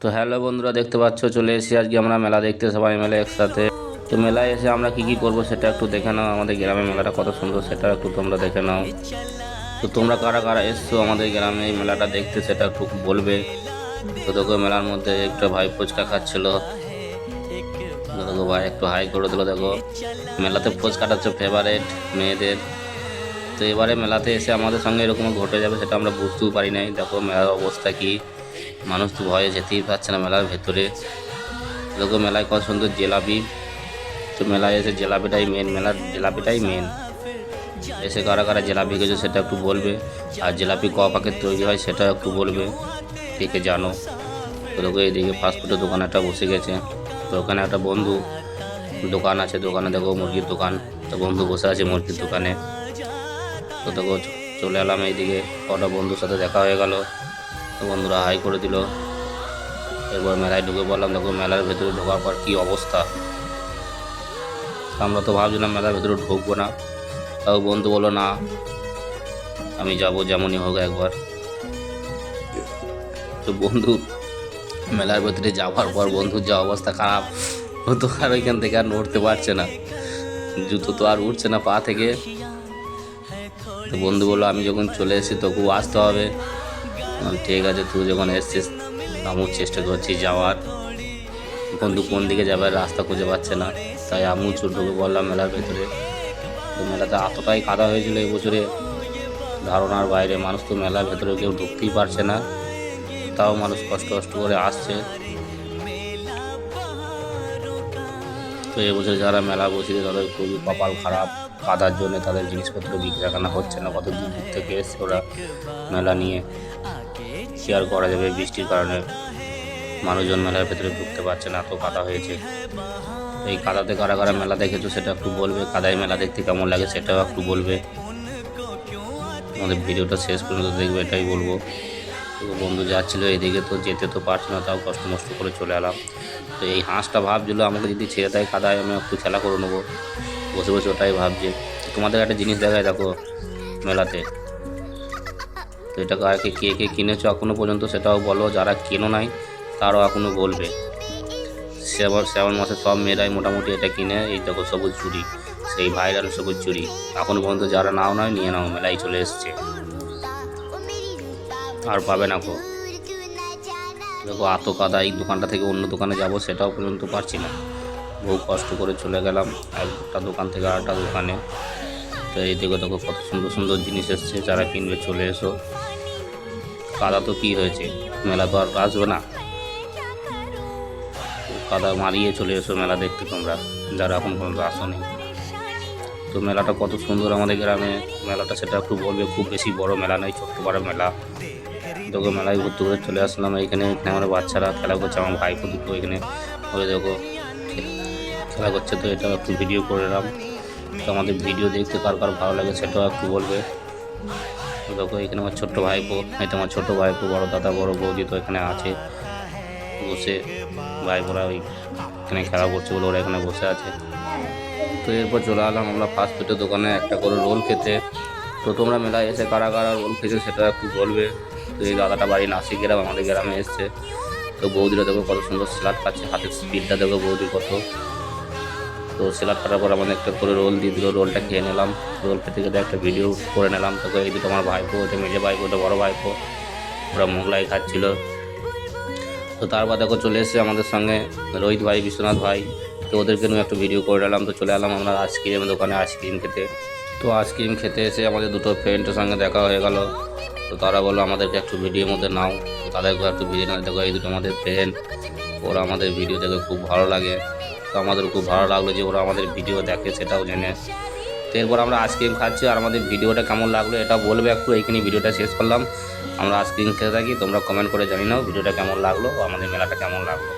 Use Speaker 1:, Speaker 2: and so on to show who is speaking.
Speaker 1: তো হ্যালো বন্ধুরা, দেখতে পাচ্ছ চলে এসেছি আজকে আমরা মেলা দেখতে সবাই মিলে একসাথে। তো মেলায় এসে আমরা কি করব সেটা একটু দেখে নাও। আমাদের গ্রামে মেলাটা কত সুন্দর সেটা একটু তোমরা দেখে নাও। তো তোমরা কারা কারা এসছো আমাদের গ্রামে এই মেলাটা দেখতে সেটা একটু বলবে। তো দেখো মেলার মধ্যে একটা ভাই ফুচকা খাচ্ছিল। দেখো ভাই একটু হাই করে দিল। দেখো মেলাতে ফুচকাটা হচ্ছে ফেভারেট মেয়েদের। তো এবারে মেলাতে এসে আমাদের সঙ্গে এরকম ঘটে যাবে সেটা আমরা বুঝতেও পারি নাই। দেখো মেলার অবস্থা কি, মানুষ তো ভয়ে যেতেই পারছে না মেলার ভেতরে। দেখো মেলায় কত সুন্দর জিলাপি। তো মেলায় এসে জিলাপিটাই মেন, মেলার জিলাপিটাই মেন। এসে কারা কারা জিলাপি খেয়েছো সেটা একটু বলবে, আর জিলাপি ক প্যাকেট তৈরি হয় সেটা একটু বলবে, কে কে জানো। তো দেখো এইদিকে ফাস্টফুডের দোকান একটা বসে গেছে। তো ওখানে একটা বন্ধু দোকান আছে, দোকানে দেখো মুরগির দোকান। তো বন্ধু বসে আছে মুরগির দোকানে। তো দেখো চলে এলাম এইদিকে, কটা বন্ধুর সাথে দেখা হয়ে গেল। তো বন্ধুরা হাই করে দিল। এরপর মেলায় ঢুকে পড়লাম। দেখো মেলার ভেতরে ঢোকার পর কী অবস্থা। আমরা তো ভাবছিলাম মেলার ভেতরে ঢুকবো না, তাও বন্ধু বললো না আমি যাবো যেমনই হোক একবার। তো বন্ধু মেলার ভেতরে যাওয়ার পর বন্ধুর যা অবস্থা খারাপ, ও তো আর ওইখান থেকে আর নড়তে পারছে না, জুতো তো আর উঠছে না পা থেকে। তো বন্ধু বললো আমি যখন চলে এসেছি তোকেও আসতে হবে। ঠিক আছে, তুই যখন এসছিস আমিও চেষ্টা করছি যাওয়ার। বন্ধু কোন দিকে যাবে রাস্তা খুঁজে পাচ্ছে না, তাই আমিও ঢুকে পড়লাম মেলার ভেতরে। তো মেলাতে এতটাই কাদা হয়েছিল এই বছরে ধারণার বাইরে। মানুষ তো মেলার ভেতরে কেউ ঢুকতেই পারছে না, তাও মানুষ কষ্ট কষ্ট করে আসছে। তো এবছর যারা মেলা বসেছে তাদের খুবই কপাল খারাপ, কাদার জন্য তাদের জিনিসপত্র বিক্রি হচ্ছে না। কত দূর দূর থেকে এসছে ওরা মেলা নিয়ে, শেয়ার করা যাবে বৃষ্টির কারণে মানুষজন মেলার ভেতরে ঢুকতে পারছে না, এত কাদা হয়েছে। এই কাদাতে কারা কারা মেলা দেখেছো সেটা একটু বলবে, কাদায় মেলা দেখতে কেমন লাগে সেটাও একটু বলবে। আমাদের ভিডিওটা শেষ পর্যন্ত দেখবে এটাই বলবো। তো বন্ধু যাচ্ছিলো এইদিকে, তো যেতে তো পারছি না, তাও কষ্ট মষ্ট করে চলে এলাম। তো এই হাঁসটা ভাবছিলো আমাকে যদি ছেড়ে দেয় কাদায় আমি একটু খেলা করে নেবো, বসে বসে ওটাই ভাবছে। তোমাদের একটা জিনিস দেখায় দেখো মেলাতে, তো এটা কারকে কে কে কিনেছো এখনও পর্যন্ত সেটাও বলো, যারা কেনো নাই তারাও এখনও বলবে। শ্রাবণ মাসে সব মেয়েরাই মোটামুটি এটা কিনে। এই দেখো সবুজ চুড়ি, সেই ভাইরাল সবুজ চুড়ি এখনও পর্যন্ত যারা নাও নয় নিয়ে নাও, মেলায় চলে এসছে আর পাবে না। দেখো এত কাদা, এই দোকানটা থেকে অন্য দোকানে যাব সেটাও পর্যন্ত পারছি না। বহু কষ্ট করে চলে গেলাম একটা দোকান থেকে আরেকটা দোকানে। তো এই দিকে দেখো কত সুন্দর সুন্দর জিনিস এসছে, যারা কিনবে চলে এসো। কাদা তো কী হয়েছে, মেলা তো আর আসবে না, কাদা মারিয়ে চলে এসো মেলা দেখতে তোমরা যারা এখন পর্যন্ত আসোনি। তো মেলাটা কত সুন্দর আমাদের গ্রামে মেলাটা সেটা একটু বলবে। খুব বেশি বড় মেলা নয়, ছোট্ট বড় মেলা। দেখো মেলায় ঘুরতে ঘুরে চলে আসলাম এখানে আমার বাচ্চারা খেলা করছে, আমার ভাইপো দুটো এখানে ওই দেখো খেলা করছে। তো এটা একটু ভিডিও করে নিলাম। তো আমাদের ভিডিও দেখতে কার কার ভালো লাগে সেটাও একটু বলবে। তো দেখো এখানে আমার ছোট্ট ভাইপো, এটা আমার ছোটো ভাইপো, বড় দাদা বড় বৌদি তো এখানে আছে বসে। ভাইপোরা ওই এখানে খেলা করছে বলে ওরা এখানে বসে আছে। তো এরপর চলে এলাম আমরা ফাস্টফুডের দোকানে একটা করে রোল খেতে। তো তোমরা মেলায় এসে কারা কারা রোল খেয়েছো সেটা একটু বলবে। তো এই দাদাটা বাড়ি নাসিক গ্রাম, আমাদের গ্রামে এসছে। তো বৌদিরা দেখো কত সুন্দর স্যালাড খাচ্ছে, হাতের স্পিডটা দেখো বৌদির কত। তো স্যালাড কাটার পর আমাদের একটা করে রোল দিয়ে দিল, রোলটা খেয়ে নিলাম। রোল খেতে খেতে একটা ভিডিও করে নিলাম। তো এই দুটো আমার ভাইপো, এটা মেজে ভাইপো, এটা বড়ো ভাইপো, ওরা মোগলাই খাচ্ছিল। তো তারপর দেখো চলে এসেছে আমাদের সঙ্গে রোহিত ভাই, বিশ্বনাথ ভাই। তো ওদেরকে নিয়ে একটা ভিডিও করে নিলাম। তো চলে এলাম আমরা আইসক্রিমের দোকানে আইসক্রিম খেতে। তো আইসক্রিম খেতে এসে আমাদের দুটো ফ্রেন্ডের সঙ্গে দেখা হয়ে গেল। তো তারা বললো আমাদেরকে একটু ভিডিওর মধ্যে নাও। তো তাদেরকে একটু ভিডিও না, দেখো এই দুটো আমাদের ফ্রেন্ড, ওরা আমাদের ভিডিও দেখে খুব ভালো লাগে। তো আমাদের খুব ভালো লাগলো যে ওরা আমাদের ভিডিও দেখে সেটাও জেনে। তো এরপর আমরা আইসক্রিম খাচ্ছি, আর আমাদের ভিডিওটা কেমন লাগলো এটা বলবে একটু। এইখানে ভিডিওটা শেষ করলাম। আমরা আইসক্রিম খেতে থাকি, তোমরা কমেন্ট করে জানি নাও ভিডিওটা কেমন লাগলো, আমাদের মেলাটা কেমন লাগলো।